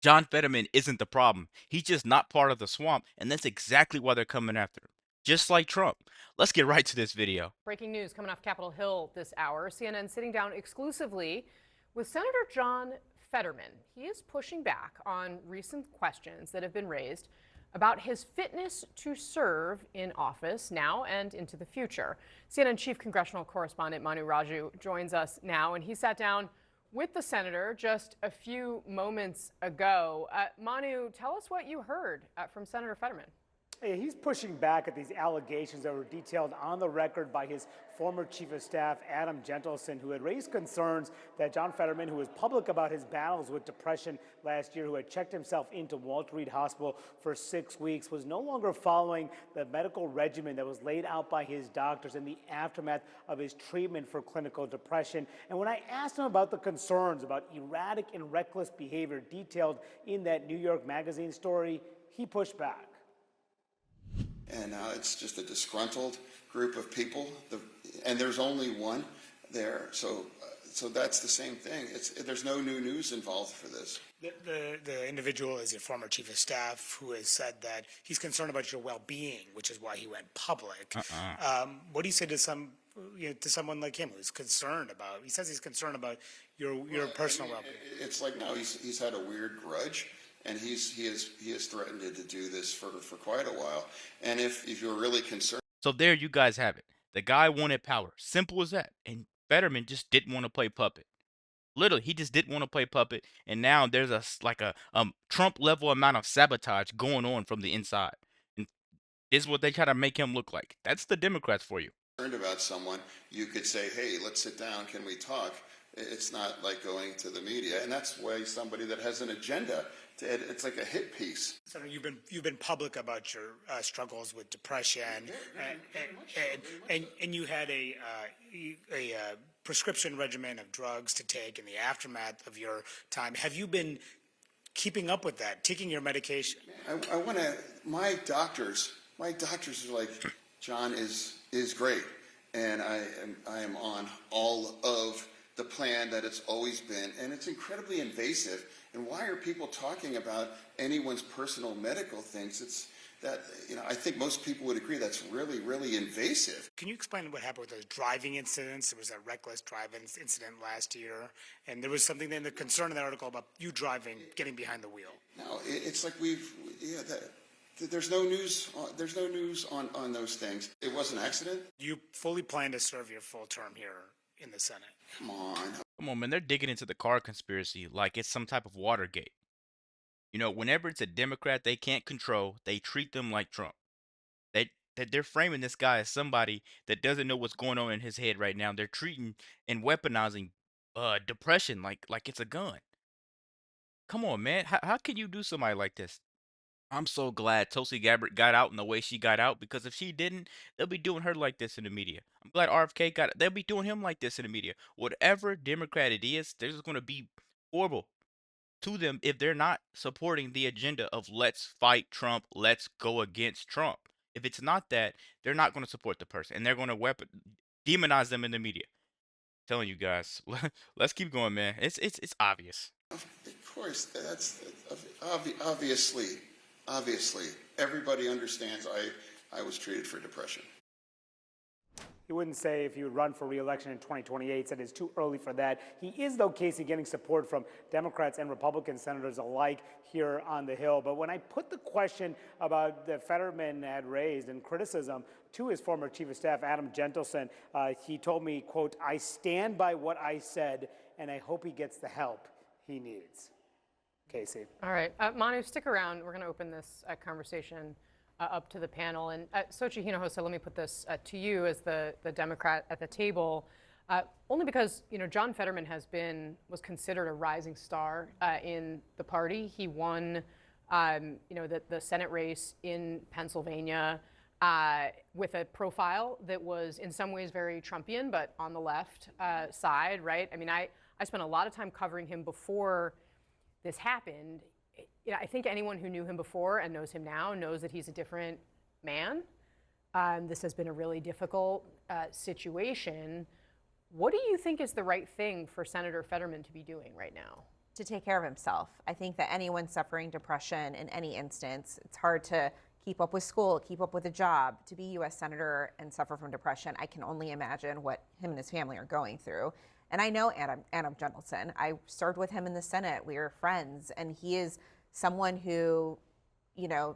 John Fetterman isn't the problem. He's just not part of the swamp, and that's exactly why they're coming after him. Just like Trump. Let's get right to this video. Breaking news coming off Capitol Hill this hour. CNN sitting down exclusively with Senator John Fetterman. He is pushing back on recent questions that have been raised about his fitness to serve in office now and into the future. CNN chief congressional correspondent Manu Raju joins us now, and he sat down with the senator just a few moments ago. Manu, tell us what you heard from Senator Fetterman. Hey, he's pushing back at these allegations that were detailed on the record by his former chief of staff, Adam Gentleson, who had raised concerns that John Fetterman, who was public about his battles with depression last year, who had checked himself into Walter Reed Hospital for 6 weeks, was no longer following the medical regimen that was laid out by his doctors in the aftermath of his treatment for clinical depression. And when I asked him about the concerns about erratic and reckless behavior detailed in that New York Magazine story, he pushed back. And now it's just a disgruntled group of people, and there's only one there. So that's the same thing. There's no new news involved for this. The individual is your former chief of staff who has said that he's concerned about your well-being, which is why he went public. What do you say to someone like him who's concerned about? He says he's concerned about your personal well-being. It's like no, he's had a weird grudge. And he has threatened to do this for quite a while. And if you're really concerned. So there you guys have it. The guy wanted power. Simple as that. And Fetterman just didn't want to play puppet. Literally, he just didn't want to play puppet. And now there's a Trump level amount of sabotage going on from the inside. And this is what they try to make him look like. That's the Democrats for you. About someone, you could say, hey, let's sit down. Can we talk? It's not like going to the media. And that's why somebody that has an agenda. It's like a hit piece. Senator, you've been public about your struggles with depression, and you had a prescription regimen of drugs to take in the aftermath of your time. Have you been keeping up with that, taking your medication? I want to. My doctors are like, John is great, and I am on all of the plan that it's always been, and it's incredibly invasive. And why are people talking about anyone's personal medical things? It's that, I think most people would agree that's really, really invasive. Can you explain what happened with those driving incidents? There was a reckless driving incident last year, and there was something in the concern in that article about you driving, getting behind the wheel. No, it's like there's no news. There's no news on those things. It was an accident. You fully plan to serve your full term here in the Senate. Come on. Come on, man. They're digging into the car conspiracy like it's some type of Watergate. Whenever it's a Democrat they can't control, they treat them like Trump. They're framing this guy as somebody that doesn't know what's going on in his head right now. They're treating and weaponizing depression like it's a gun. Come on, man. How can you do somebody like this? I'm so glad Tulsi Gabbard got out in the way she got out, because if she didn't, they'll be doing her like this in the media. I'm glad RFK got it. They'll be doing him like this in the media. Whatever Democrat it is, they're just going to be horrible to them if they're not supporting the agenda of let's fight Trump, let's go against Trump. If it's not that, they're not going to support the person, and they're going to demonize them in the media. I'm telling you guys, let's keep going, man. It's obvious. Of course, that's obviously everybody understands. I was treated for depression. He wouldn't say if he would run for re-election in 2028, said it's too early for that. He is, though, Casey, getting support from Democrats and Republican senators alike here on the Hill. But when I put the question about that Fetterman had raised and criticism to his former chief of staff, Adam Gentleson, he told me, quote, I stand by what I said, and I hope he gets the help he needs. Casey. All right. Manu, stick around. We're going to open this conversation up to the panel. And Sochi Hinojosa, let me put this to you as the Democrat at the table, only because, John Fetterman was considered a rising star in the party. He won, the Senate race in Pennsylvania with a profile that was in some ways very Trumpian, but on the left side, right? I mean, I spent a lot of time covering him before this happened. I think anyone who knew him before and knows him now knows that he's a different man. This has been a really difficult situation. What do you think is the right thing for Senator Fetterman to be doing right now? to take care of himself. I think that anyone suffering depression in any instance, it's hard to keep up with school, keep up with a job, to be U.S. Senator and suffer from depression. I can only imagine what him and his family are going through. And I know Adam Gentleson. I served with him in the Senate. We were friends. And he is someone who,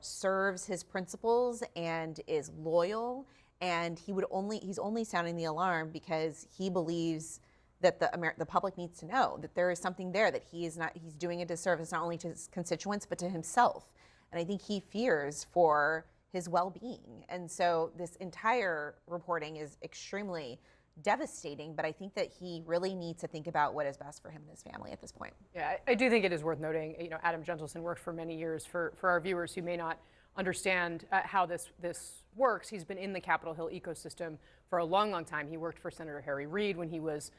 serves his principles and is loyal. And he's only sounding the alarm because he believes that the public needs to know that there is something there, that he's doing a disservice not only to his constituents but to himself. And I think he fears for his well-being. And so this entire reporting is extremely devastating, but I think that he really needs to think about what is best for him and his family at this point. Yeah, I do think it is worth noting, Adam Gentleson worked for many years. For our viewers who may not understand how this works, he's been in the Capitol Hill ecosystem for a long, long time. He worked for Senator Harry Reid when he was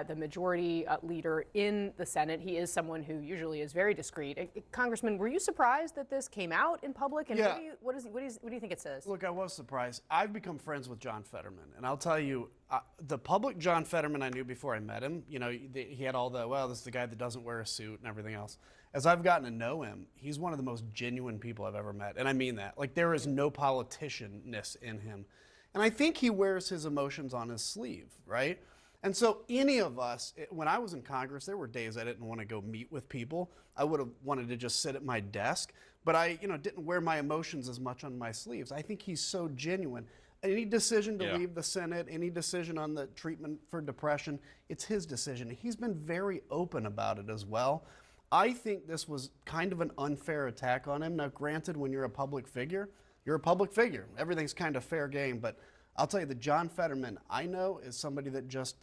the majority leader in the Senate. He is someone who usually is very discreet. Congressman, were you surprised that this came out in public? And Yeah. what do you think it says? Look, I was surprised. I've become friends with John Fetterman, and I'll tell you, the public John Fetterman I knew before I met him. He had all this is the guy that doesn't wear a suit and everything else. As I've gotten to know him, he's one of the most genuine people I've ever met, and I mean that. Like, there is no politicianness in him, and I think he wears his emotions on his sleeve, right? And so any of us, when I was in Congress, there were days I didn't want to go meet with people. I would have wanted to just sit at my desk, but I didn't wear my emotions as much on my sleeves. I think he's so genuine. Any decision to leave the Senate, any decision on the treatment for depression, it's his decision. He's been very open about it as well. I think this was kind of an unfair attack on him. Now, granted, when you're a public figure, you're a public figure. Everything's kind of fair game, but I'll tell you, the John Fetterman I know is somebody that just,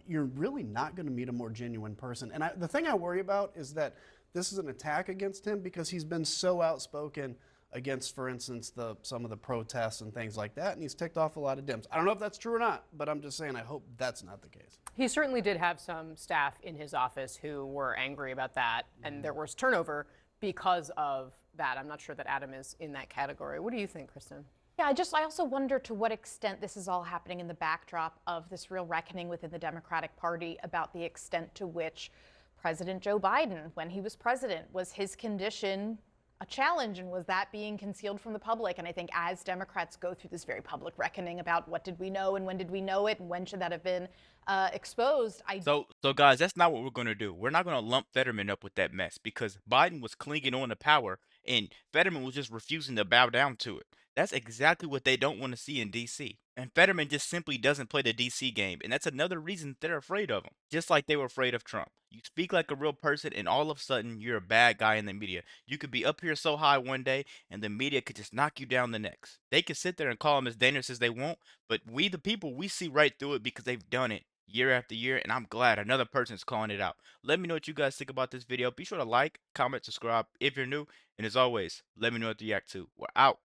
you're really not going to meet a more genuine person. And the thing I worry about is that this is an attack against him because he's been so outspoken against, for instance, some of the protests and things like that, and he's ticked off a lot of Dems. I don't know if that's true or not, but I'm just saying I hope that's not the case. He certainly did have some staff in his office who were angry about that, and there was turnover because of that. I'm not sure that Adam is in that category. What do you think, Kristen? Yeah, I also wonder to what extent this is all happening in the backdrop of this real reckoning within the Democratic Party about the extent to which President Joe Biden, when he was president, was his condition a challenge, and was that being concealed from the public? And I think as Democrats go through this very public reckoning about what did we know and when did we know it and when should that have been exposed, So guys, that's not what we're gonna do. We're not gonna lump Fetterman up with that mess because Biden was clinging on to power and Fetterman was just refusing to bow down to it. That's exactly what they don't want to see in DC. And Fetterman just simply doesn't play the DC game, and that's another reason they're afraid of him. Just like they were afraid of Trump. You speak like a real person, and all of a sudden you're a bad guy in the media. You could be up here so high one day, and the media could just knock you down the next. They could sit there and call him as dangerous as they want, but we, the people, we see right through it because they've done it year after year, and I'm glad another person's calling it out. Let me know what you guys think about this video. Be sure to like, comment, subscribe if you're new, and as always, let me know what to react to. We're out.